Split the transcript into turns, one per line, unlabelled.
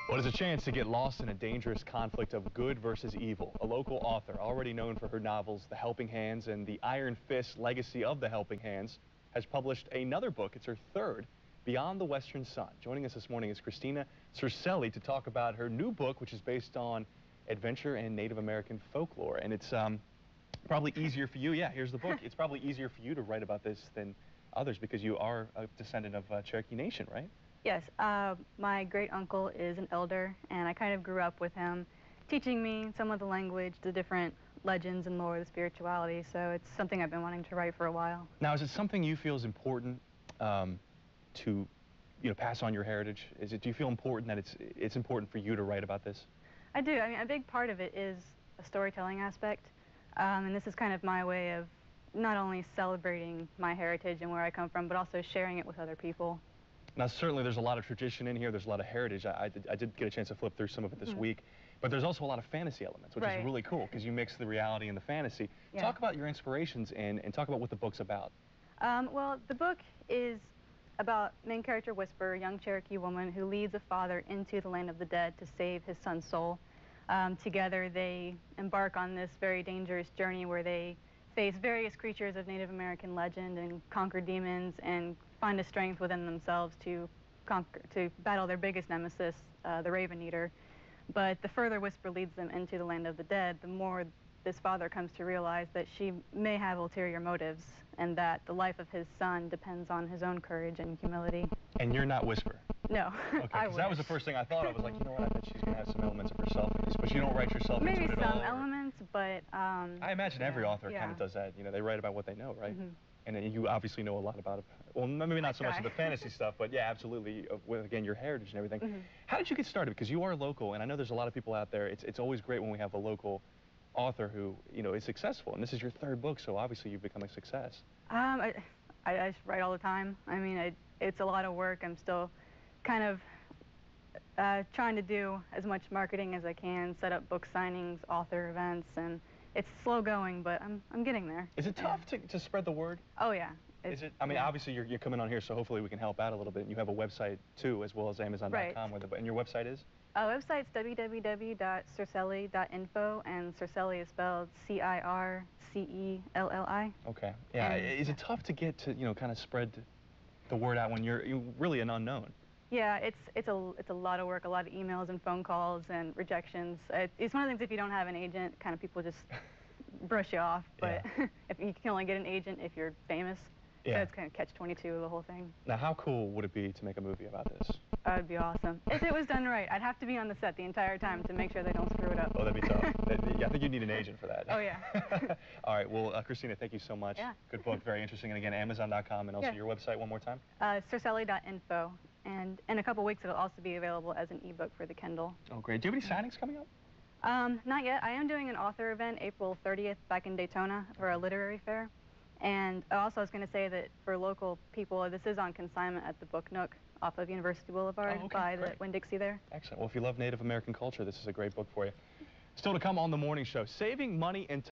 What is a chance to get lost in a dangerous conflict of good versus evil? A local author, already known for her novels The Helping Hands and The Iron Fist Legacy of the Helping Hands, has published another book. It's her third, Beyond the Western Sun. Joining us this morning is Kristina Circelli to talk about her new book, which is based on adventure and Native American folklore. And it's probably easier for you. Yeah, here's the book. It's probably easier for you to write about this than others because you are a descendant of Cherokee Nation, right?
Yes, my great uncle is an elder, and I kind of grew up with him teaching me some of the language, the different legends and lore, the spirituality, so it's something I've been wanting to write for a while. Now,
is it something you feel is important to pass on your heritage? Do you feel important that it's important for you to write about this?
I do. I mean, a big part of it is a storytelling aspect, and this is kind of my way of not only celebrating my heritage and where I come from, but also sharing it with other people.
Now, certainly there's a lot of tradition in here. There's a lot of heritage. I did get a chance to flip through some of it this week. But there's also a lot of fantasy elements, which is really cool because you mix the reality and the fantasy. Yeah. Talk about your inspirations and talk about what the book's about.
Well, the book is about main character Whisper, a young Cherokee woman who leads a father into the land of the dead to save his son's soul. Together, they embark on this very dangerous journey where they face various creatures of Native American legend and conquer demons and find a strength within themselves to battle their biggest nemesis, the Raven Eater. But the further Whisper leads them into the land of the dead, the more this father comes to realize that she may have ulterior motives and that the life of his son depends on his own courage and humility.
And you're not Whisper?
No.
Okay, because that was the first thing I thought. I was like, you know what, I bet she's going to have some elements of herself in this, but you don't write yourself into it at all?
Maybe some elements, but...
I imagine every author kind of does that. You know, they write about what they know, right? And then you obviously know a lot about it. Well, maybe not so much of the fantasy stuff, but yeah, absolutely, with, again, your heritage and everything. How did you get started? Because you are local, and I know there's a lot of people out there. It's always great when we have a local author who, is successful, and this is your third book, so obviously you've become a success.
I just write all the time. I mean, it's a lot of work. I'm still kind of trying to do as much marketing as I can, set up book signings, author events, and it's slow going, but I'm getting there.
Is it tough to spread the word?
Oh, yeah.
Is it? I mean, obviously you're coming on here, so hopefully we can help out a little bit. And you have a website too, as well as Amazon.com. And your website is?
Website's www.circelli.info, and Circelli is spelled Circelli.
Okay. Yeah. Is it tough to get to kind of spread the word out when you're really an unknown?
Yeah, it's a lot of work, a lot of emails and phone calls and rejections. It's one of the things, if you don't have an agent, kind of people just brush you off. But if you can only get an agent if you're famous, so it's kind of catch-22 of the whole thing.
Now, how cool would it be to make a movie about this?
That would be awesome. If it was done right, I'd have to be on the set the entire time to make sure they don't screw it up.
Oh, that'd be tough. I think you'd need an agent for that.
Oh, yeah.
All right. Well, Kristina, thank you so much.
Yeah.
Good book, very interesting. And again, Amazon.com, and also your website one more time?
Circelli.info. And in a couple weeks, it'll also be available as an ebook for the Kindle.
Oh, great. Do you have any signings coming up?
Not yet. I am doing an author event April 30th back in Daytona for a literary fair. And also I was going to say that for local people, this is on consignment at the Book Nook off of University Boulevard by the Winn-Dixie there.
Excellent. Well, if you love Native American culture, this is a great book for you. Still to come on The Morning Show, saving money and